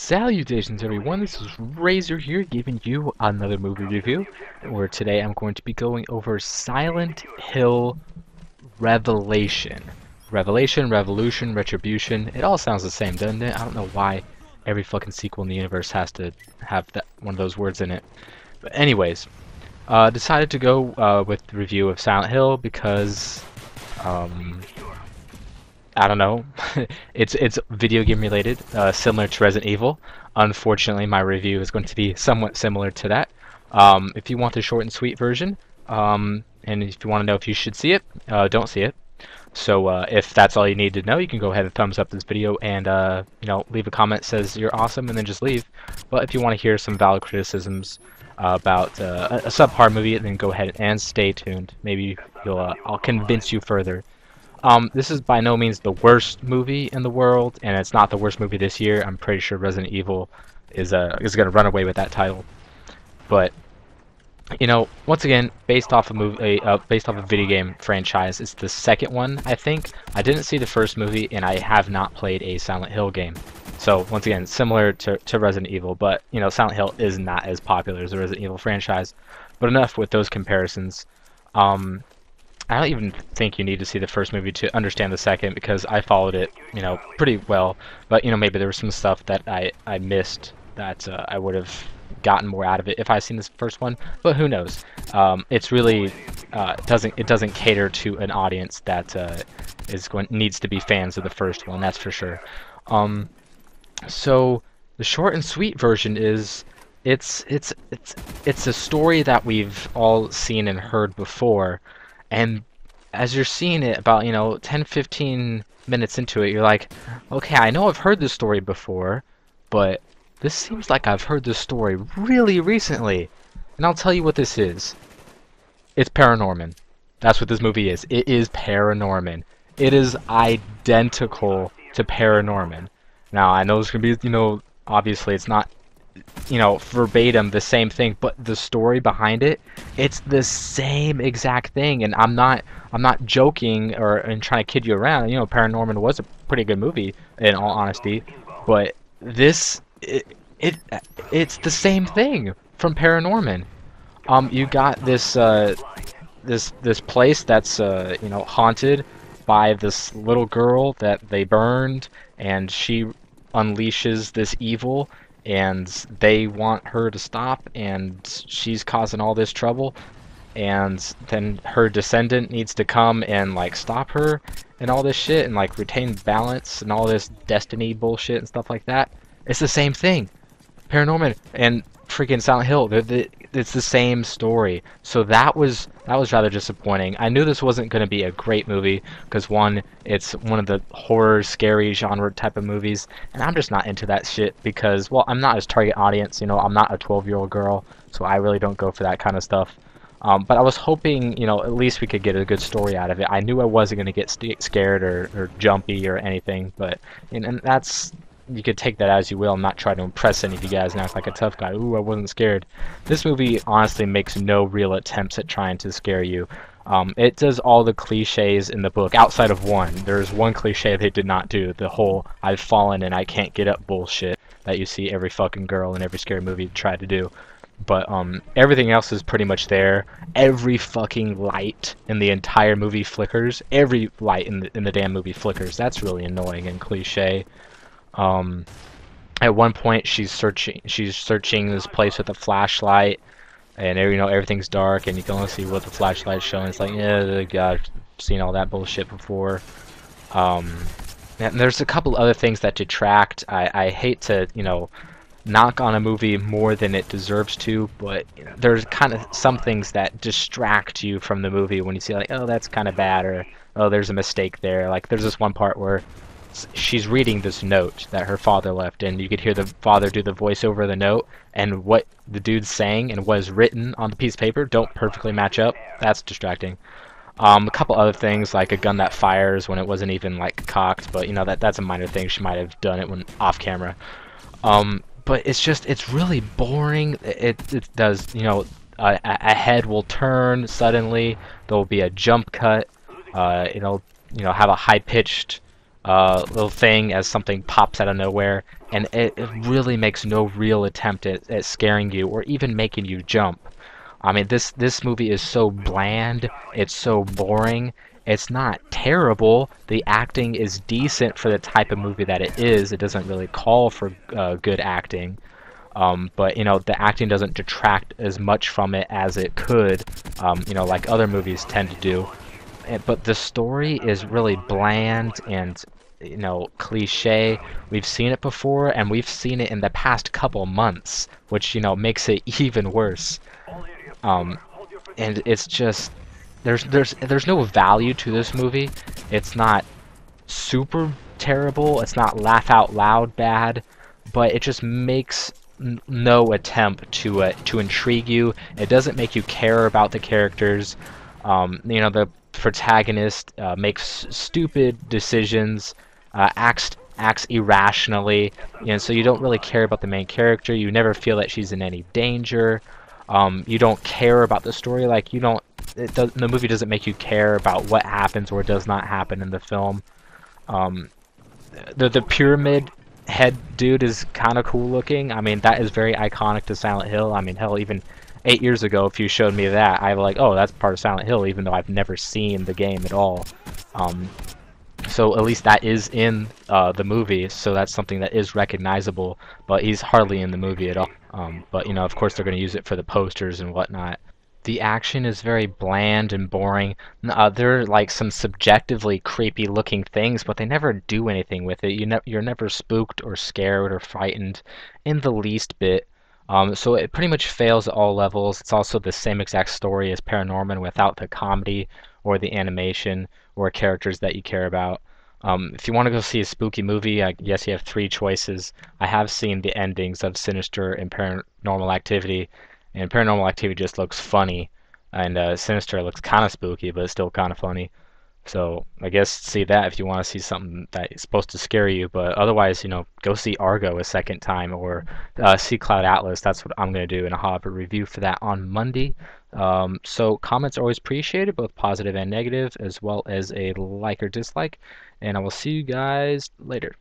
Salutations everyone, this is Razor here giving you another movie review, where today I'm going to be going over Silent Hill Revelation. Revelation, Revolution, Retribution, it all sounds the same, doesn't it? I don't know why every fucking sequel in the universe has to have that one of those words in it. But anyways, decided to go with the review of Silent Hill because, I don't know. It's video game related, similar to Resident Evil. Unfortunately, my review is going to be somewhat similar to that. If you want the short and sweet version, and if you want to know if you should see it, don't see it. So if that's all you need to know, you can go ahead and thumbs up this video and leave a comment that says you're awesome, and then just leave. But if you want to hear some valid criticisms about a subpar movie, then go ahead and stay tuned. Maybe I'll convince you further. This is by no means the worst movie in the world, and it's not the worst movie this year. I'm pretty sure Resident Evil is going to run away with that title. But once again, based off a video game franchise, it's the second one, I think. I didn't see the first movie, and I have not played a Silent Hill game. So once again, similar to Resident Evil, but Silent Hill is not as popular as the Resident Evil franchise. But enough with those comparisons. I don't even think you need to see the first movie to understand the second, because I followed it, pretty well. But maybe there was some stuff that I missed that I would have gotten more out of it if I seen this first one. But who knows? It's really doesn't cater to an audience that needs to be fans of the first one. That's for sure. So the short and sweet version is it's a story that we've all seen and heard before. And as you're seeing it about, 10-15 minutes into it, you're like, okay, I know I've heard this story before, but this seems like I've heard this story really recently. And I'll tell you what this is. It's Paranorman. That's what this movie is. It is Paranorman. It is identical to Paranorman. Now, I know it's going to be, obviously it's not verbatim the same thing, but the story behind it, it's the same exact thing. And I'm not joking and trying to kid you around. Paranorman was a pretty good movie in all honesty, but it's the same thing from Paranorman. You got this this place that's haunted by this little girl that they burned, and she unleashes this evil, and they want her to stop, and she's causing all this trouble, and then her descendant needs to come and stop her and all this shit, and retain balance and all this destiny bullshit and stuff like that. It's the same thing. Paranorman and freaking Silent Hill, it's the same story. So that was rather disappointing. I knew this wasn't going to be a great movie because, one, it's one of the horror, scary genre type of movies, and I'm just not into that shit because, well, I'm not his target audience. I'm not a 12-year-old girl, so I really don't go for that kind of stuff. But I was hoping, at least we could get a good story out of it. I knew I wasn't going to get scared or jumpy or anything, but and that's. You could take that as you will. I'm not trying to impress any of you guys and act like a tough guy. Ooh, I wasn't scared. This movie honestly makes no real attempts at trying to scare you. It does all the cliches in the book, outside of one. There's one cliche they did not do. The whole I've fallen and I can't get up bullshit that you see every fucking girl in every scary movie try to do. But everything else is pretty much there. Every fucking light in the entire movie flickers. Every light in the damn movie flickers. That's really annoying and cliche. At one point she's searching this place with a flashlight, and everything's dark and you can only see what the flashlight's showing. It's like, yeah, God, I've seen all that bullshit before. And there's a couple other things that detract. I hate to knock on a movie more than it deserves to, but there's kind of some things that distract you from the movie when you see oh, that's kind of bad, or oh, there's a mistake there. There's this one part where she's reading this note that her father left, and you could hear the father do the voice over the note, and what the dude's saying and what is written on the piece of paper don't perfectly match up. That's distracting. A couple other things, like a gun that fires when it wasn't even cocked, but that's a minor thing. She might have done it when off camera. But it's really boring. It does, a head will turn suddenly. There will be a jump cut. It'll have a high-pitched little thing as something pops out of nowhere, and it really makes no real attempt at scaring you or even making you jump. I mean, this movie is so bland, it's so boring. It's not terrible. The acting is decent for the type of movie that it is. It doesn't really call for good acting. But the acting doesn't detract as much from it as it could, like other movies tend to do. But the story is really bland and cliche. We've seen it before, and we've seen it in the past couple months, which makes it even worse. Um, and it's just there's no value to this movie. It's not super terrible. It's not laugh out loud bad, but it just makes no attempt to intrigue you. It doesn't make you care about the characters. The protagonist makes stupid decisions, acts irrationally, so you don't really care about the main character. You never feel that she's in any danger. You don't care about the story. Like you don't. The movie doesn't make you care about what happens or does not happen in the film. Um, the pyramid head dude is kind of cool looking. I mean, that is very iconic to Silent Hill. I mean, hell, even 8 years ago, if you showed me that, I'd be like, oh, that's part of Silent Hill, even though I've never seen the game at all. Um, so at least that is in the movie, so that's something that is recognizable, but he's hardly in the movie at all. But of course, they're going to use it for the posters and whatnot. The action is very bland and boring. There are like some subjectively creepy looking things, but they never do anything with it. You're never spooked or scared or frightened in the least bit. So it pretty much fails at all levels. It's also the same exact story as Paranorman without the comedy or the animation or characters that you care about. If you want to go see a spooky movie, I guess you have three choices. I have seen the endings of Sinister and Paranormal Activity, and Paranormal Activity just looks funny, and Sinister looks kind of spooky, but it's still kind of funny. So I guess see that if you want to see something that is supposed to scare you. But otherwise, go see Argo a second time or see Cloud Atlas. That's what I'm going to do, and I'll have a review for that on Monday. So comments are always appreciated, both positive and negative, as well as a like or dislike. And I will see you guys later.